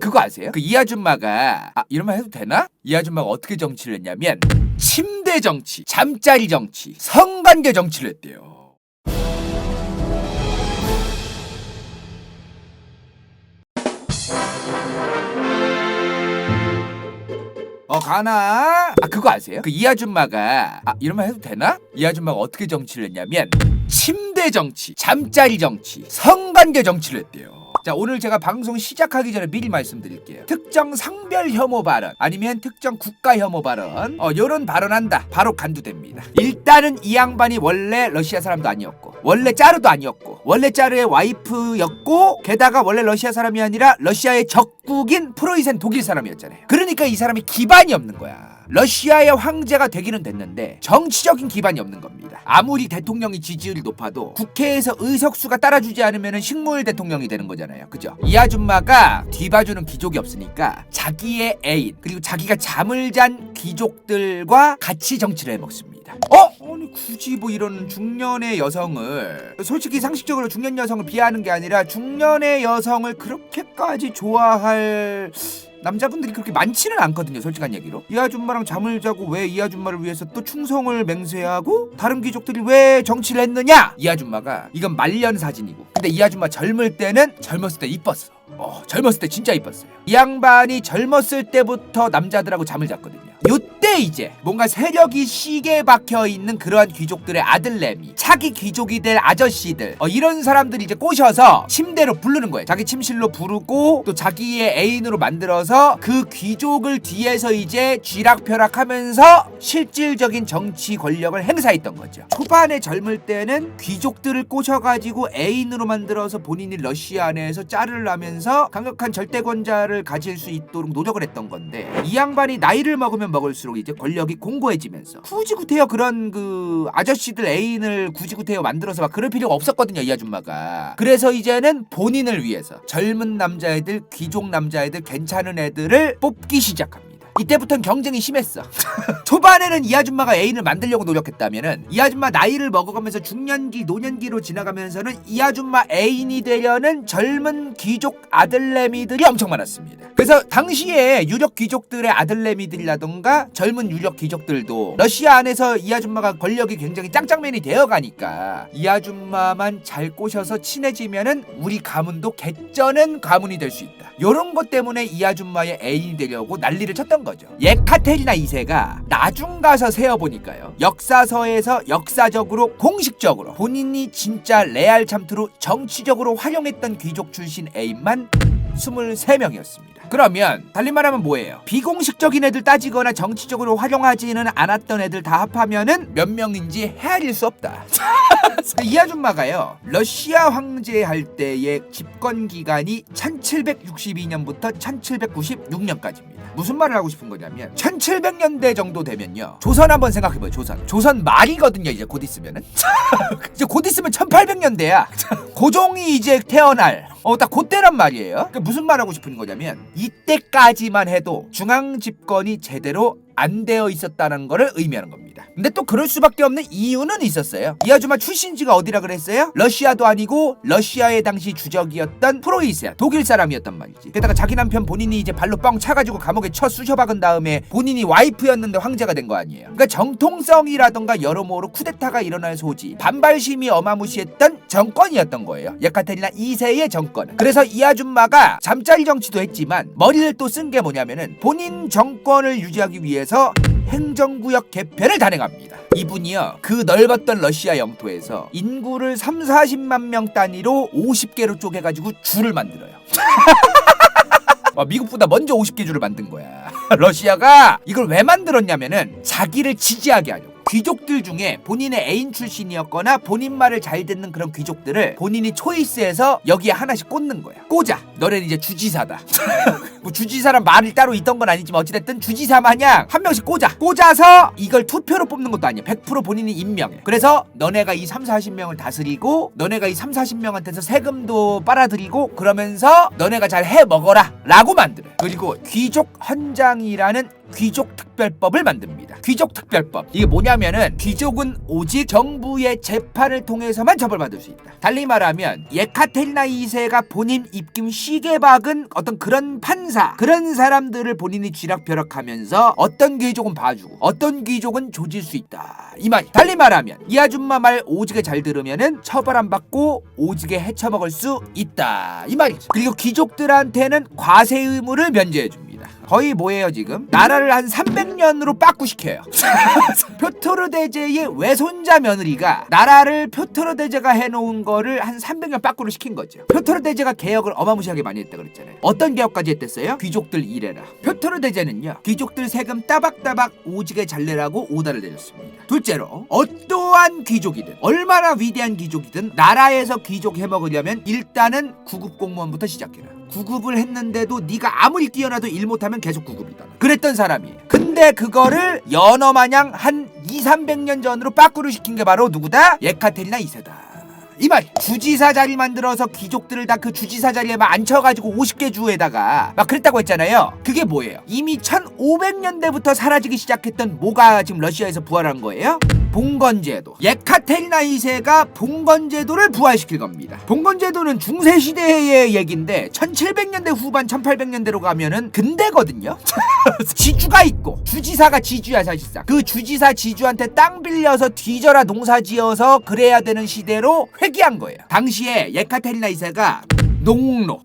그거 아세요? 그 이 아줌마가 이런 말 해도 되나? 이 아줌마가 어떻게 정치를 했냐면 침대 정치, 잠자리 정치, 성관계 정치를 했대요. 가나? 그거 아세요? 그 이 아줌마가 이런 말 해도 되나? 이 아줌마가 어떻게 정치를 했냐면 침대 정치, 잠자리 정치, 성관계 정치를 했대요. 자, 오늘 제가 방송 시작하기 전에 미리 말씀드릴게요. 특정 상별 혐오 발언 아니면 특정 국가 혐오 발언 요런 발언한다 바로 간두됩니다. 일단은 이 양반이 원래 러시아 사람도 아니었고 원래 짜르도 아니었고 원래 짜르의 와이프였고 게다가 원래 러시아 사람이 아니라 러시아의 적국인 프로이센 독일 사람이었잖아요. 그러니까 이 사람이 기반이 없는 거야. 러시아의 황제가 되기는 됐는데 정치적인 기반이 없는 겁니다. 아무리 대통령이 지지율이 높아도 국회에서 의석수가 따라주지 않으면 식물 대통령이 되는 거잖아요. 그죠? 이 아줌마가 뒤봐주는 귀족이 없으니까 자기의 애인 그리고 자기가 잠을 잔 귀족들과 같이 정치를 해먹습니다. 아니 굳이 뭐 이런 중년의 여성을 솔직히 상식적으로 중년 여성을 비하하는 게 아니라 중년의 여성을 그렇게까지 좋아할 남자분들이 그렇게 많지는 않거든요. 솔직한 얘기로 이 아줌마랑 잠을 자고 왜 이 아줌마를 위해서 또 충성을 맹세하고 다른 귀족들이 왜 정치를 했느냐. 이 아줌마가 이건 말년 사진이고 근데 이 아줌마 젊을 때는 젊었을 때 이뻤어. 젊었을 때 진짜 이뻤어요. 이 양반이 젊었을 때부터 남자들하고 잠을 잤거든요. 요때 이제 뭔가 세력이 시계 박혀있는 그러한 귀족들의 아들내미 차기 귀족이 될 아저씨들 이런 사람들이 이제 꼬셔서 침대로 부르는 거예요. 자기 침실로 부르고 또 자기의 애인으로 만들어서 그 귀족을 뒤에서 이제 쥐락펴락하면서 실질적인 정치 권력을 행사했던 거죠. 초반에 젊을 때는 귀족들을 꼬셔가지고 애인으로 만들어서 본인이 러시아 내에서 짜르를 하면서 강력한 절대권자를 가질 수 있도록 노력을 했던 건데 이 양반이 나이를 먹으면 먹을수록 이제 권력이 공고해지면서 구지구태여 그런 그 아저씨들 애인을 구지구태여 만들어서 막 그럴 필요가 없었거든요. 이 아줌마가. 그래서 이제는 본인을 위해서 젊은 남자애들 귀족 남자애들 괜찮은 애들을 뽑기 시작합니다. 이때부터는 경쟁이 심했어. 초반에는 이 아줌마가 애인을 만들려고 노력했다면은 이 아줌마 나이를 먹어가면서 중년기 노년기로 지나가면서는 이 아줌마 애인이 되려는 젊은 귀족 아들내미들이 엄청 많았습니다. 그래서 당시에 유력 귀족들의 아들내미들이라던가 젊은 유력 귀족들도 러시아 안에서 이 아줌마가 권력이 굉장히 짱짱맨이 되어가니까 이 아줌마만 잘 꼬셔서 친해지면은 우리 가문도 개쩌는 가문이 될 수 있다. 요런 것 때문에 이 아줌마의 애인이 되려고 난리를 쳤던 거죠. 예카테리나 2세가 나중 가서 세어보니까요. 역사서에서 역사적으로 공식적으로 본인이 진짜 레알 참트로 정치적으로 활용했던 귀족 출신 애인만 23명이었습니다. 그러면 달리 말하면 뭐예요? 비공식적인 애들 따지거나 정치적으로 활용하지는 않았던 애들 다 합하면은 몇 명인지 헤아릴 수 없다. 이 아줌마가요 러시아 황제 할 때의 집권 기간이 1762년부터 1796년까지입니다. 무슨 말을 하고 싶은 거냐면 1700년대 정도 되면요 조선 한번 생각해봐요. 조선 말이거든요. 이제 곧 있으면은 이제 곧 있으면 1800년대야 고종이 이제 태어날 딱 그때란 말이에요. 그러니까 무슨 말 하고 싶은 거냐면 이때까지만 해도 중앙 집권이 제대로 안 되어 있었다는 거를 의미하는 겁니다. 근데 또 그럴 수밖에 없는 이유는 있었어요. 이 아줌마 출신지가 어디라 그랬어요? 러시아도 아니고 러시아의 당시 주적이었던 프로이센 독일 사람이었단 말이지. 게다가 자기 남편 본인이 이제 발로 뻥 차가지고 감옥에 쑤셔박은 다음에 본인이 와이프였는데 황제가 된 거 아니에요. 그러니까 정통성이라던가 여러모로 쿠데타가 일어날 소지 반발심이 어마무시했던 정권이었던 거예요. 예카테리나 2세의 정권은. 그래서 이 아줌마가 잠자리 정치도 했지만 머리를 또 쓴 게 뭐냐면은 본인 정권을 유지하기 위해서 행정구역 개편을 단행합니다. 이분이요 그 넓었던 러시아 영토에서 인구를 30-40만 명 단위로 50개로 쪼개가지고 주를 만들어요. 미국보다 먼저 50개 주를 만든 거야. 러시아가 이걸 왜 만들었냐면은 자기를 지지하게 하려고. 귀족들 중에 본인의 애인 출신이었거나 본인 말을 잘 듣는 그런 귀족들을 본인이 초이스해서 여기에 하나씩 꽂는 거야. 꽂아. 너네는 이제 주지사다. 뭐 주지사란 말이 따로 있던 건 아니지만 어찌됐든 주지사 마냥 한 명씩 꽂아서 이걸 투표로 뽑는 것도 아니야. 100% 본인이 임명해. 그래서 너네가 이 30-40명을 다스리고 너네가 이 30-40명한테서 세금도 빨아들이고 그러면서 너네가 잘 해먹어라 라고 만들어요. 그리고 귀족 헌장이라는 귀족 특별 귀족특별법을 만듭니다. 귀족특별법. 이게 뭐냐면은 귀족은 오직 정부의 재판을 통해서만 처벌받을 수 있다. 달리 말하면 예카테리나 2세가 본인 입김 시계 박은 어떤 그런 판사, 그런 사람들을 본인이 쥐락펴락하면서 어떤 귀족은 봐주고 어떤 귀족은 조질 수 있다, 이 말이. 달리 말하면 이 아줌마 말 오지게 잘 들으면은 처벌 안 받고 오지게 헤쳐먹을 수 있다, 이 말이죠. 그리고 귀족들한테는 과세 의무를 면제해줍니다. 거의 뭐예요 지금? 나라를 한 300년으로 빠꾸시켜요. 표토르 대제의 외손자 며느리가 나라를 표토르 대제가 해놓은 거를 한 300년 빠꾸를 시킨 거죠. 표토르 대제가 개혁을 어마무시하게 많이 했다 그랬잖아요. 어떤 개혁까지 했댔어요? 귀족들 일해라. 표토르 대제는요, 귀족들 세금 따박따박 오지게 잘 내라고 오다를 내렸습니다. 둘째로, 어떠한 귀족이든 얼마나 위대한 귀족이든 나라에서 귀족 해먹으려면 일단은 구급 공무원부터 시작해라. 구급을 했는데도 네가 아무리 뛰어나도 일 못하면 계속 구급이다. 그랬던 사람이. 근데 그거를 연어마냥 한 200~300년 전으로 빠꾸를 시킨 게 바로 누구다? 예카테리나 2세다. 이 말. 주지사 자리 만들어서 귀족들을 다 그 주지사 자리에 막 앉혀가지고 50개 주에다가 막 그랬다고 했잖아요. 그게 뭐예요? 이미 1500년대부터 사라지기 시작했던 뭐가 지금 러시아에서 부활한 거예요? 봉건제도. 예카테리나 2세가 봉건제도를 부활시킬 겁니다. 봉건제도는 중세시대의 얘기인데 1700년대 후반 1800년대로 가면은 근대거든요. 지주가 있고 주지사가 지주야 사실상. 그 주지사 지주한테 땅 빌려서 뒤져라 농사지어서 그래야 되는 시대로 회귀한 거예요. 당시에 예카테리나 2세가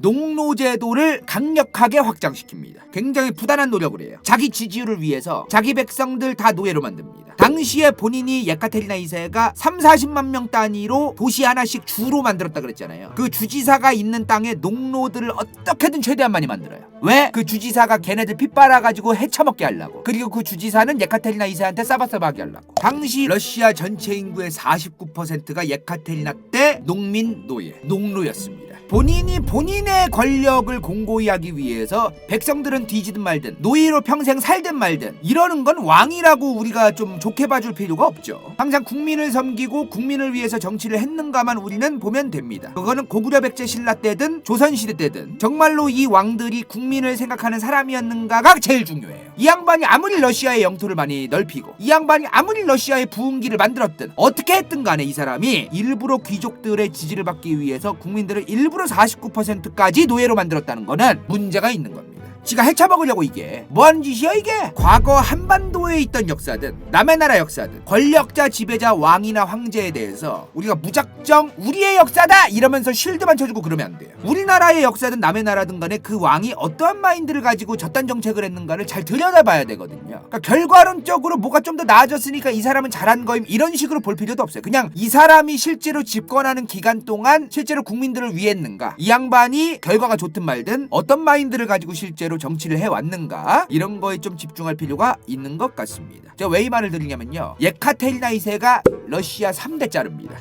농노제도를 강력하게 확장시킵니다. 굉장히 부단한 노력을 해요. 자기 지지율을 위해서 자기 백성들 다 노예로 만듭니다. 당시에 본인이 예카테리나 2세가 30~40만 명 단위로 도시 하나씩 주로 만들었다 그랬잖아요. 그 주지사가 있는 땅에 농노들을 어떻게든 최대한 많이 만들어요. 왜? 그 주지사가 걔네들 피 빨아가지고 헤쳐먹게 하려고. 그리고 그 주지사는 예카테리나 2세한테 싸바싸바하게 하려고. 당시 러시아 전체 인구의 49%가 예카테리나 때 농민 노예, 농노였습니다. 본인이 본인의 권력을 공고히 하기 위해서 백성들은 뒤지든 말든 노예로 평생 살든 말든 이러는 건 왕이라고 우리가 좀 좋게 봐줄 필요가 없죠. 항상 국민을 섬기고 국민을 위해서 정치를 했는가만 우리는 보면 됩니다. 그거는 고구려 백제 신라 때든 조선시대 때든 정말로 이 왕들이 국민을 생각하는 사람이었는가가 제일 중요해요. 이 양반이 아무리 러시아의 영토를 많이 넓히고 이 양반이 아무리 러시아의 부흥기를 만들었든 어떻게 했든 간에 이 사람이 일부러 귀족들의 지지를 받기 위해서 국민들을 일부러 49%까지 노예로 만들었다는 거는 문제가 있는 겁니다. 지가 헤쳐먹으려고 이게 뭐하는 짓이야 이게? 과거 한반도에 있던 역사든 남의 나라 역사든 권력자 지배자 왕이나 황제에 대해서 우리가 무작정 우리의 역사다 이러면서 쉴드만 쳐주고 그러면 안 돼요. 우리나라의 역사든 남의 나라든 간에 그 왕이 어떠한 마인드를 가지고 저딴 정책을 했는가를 잘 들여다봐야 되거든요. 그러니까 결과론적으로 뭐가 좀 더 나아졌으니까 이 사람은 잘한 거임 이런 식으로 볼 필요도 없어요. 그냥 이 사람이 실제로 집권하는 기간 동안 실제로 국민들을 위했는가, 이 양반이 결과가 좋든 말든 어떤 마인드를 가지고 실제로 정치를 해왔는가, 이런 거에 좀 집중할 필요가 있는 것 같습니다. 제가 왜 이 말을 드리냐면요, 예카테리나 2세가 러시아 3대 짜릅니다.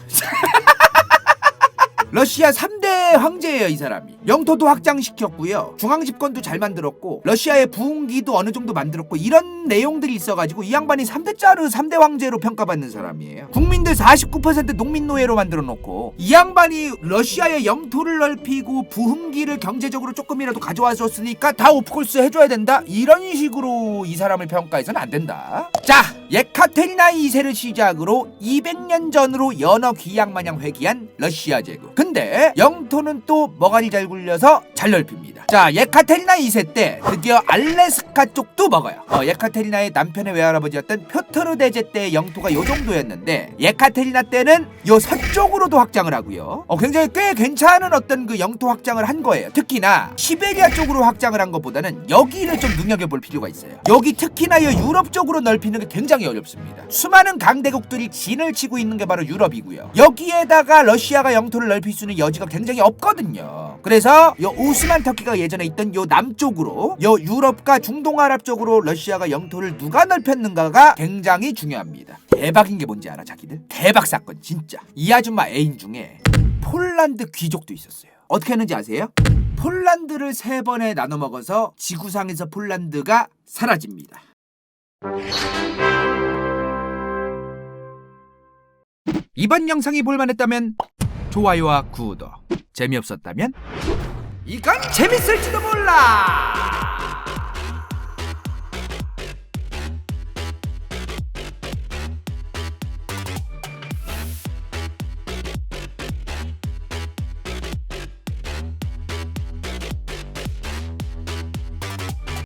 러시아 3대 황제예요 이 사람이. 영토도 확장시켰고요, 중앙집권도 잘 만들었고 러시아의 부흥기도 어느 정도 만들었고 이런 내용들이 있어가지고 이 양반이 3대 짜르 3대 황제로 평가받는 사람이에요. 국민들 49% 농민노예로 만들어놓고 이 양반이 러시아의 영토를 넓히고 부흥기를 경제적으로 조금이라도 가져와줬으니까 다 오프콜스 해줘야 된다, 이런 식으로 이 사람을 평가해서는 안 된다. 자, 예카테리나 2세를 시작으로 200년 전으로 연어 귀양마냥 회귀한 러시아 제국. 근데 영토는 또 머가리 잘 굴려서 잘 넓힙니다. 자, 예카테리나 2세 때 드디어 알래스카 쪽도 먹어요. 예카테리나의 남편의 외할아버지였던 표토르 대제 때의 영토가 요 정도였는데 예카테리나 때는 요 서쪽으로도 확장을 하고요. 굉장히 꽤 괜찮은 어떤 그 영토 확장을 한 거예요. 특히나 시베리아 쪽으로 확장을 한 것보다는 여기를 좀 눈여겨볼 필요가 있어요. 여기 특히나 요 유럽 쪽으로 넓히는 게 굉장히 어렵습니다. 수많은 강대국들이 진을 치고 있는 게 바로 유럽이고요. 여기에다가 러시아가 영토를 넓힐 수 있는 여지가 굉장히 없거든요. 그래서 요 오스만 터키가 예전에 있던 요 남쪽으로, 요 유럽과 중동아랍 쪽으로 러시아가 영토를 누가 넓혔는가가 굉장히 중요합니다. 대박인 게 뭔지 알아 자기들? 대박 사건 진짜. 이 아줌마 애인 중에 폴란드 귀족도 있었어요. 어떻게 했는지 아세요? 폴란드를 3번에 나눠 먹어서 지구상에서 폴란드가 사라집니다. 이번 영상이 볼만했다면 좋아요와 구독, 재미없었다면 이건 재밌을지도 몰라.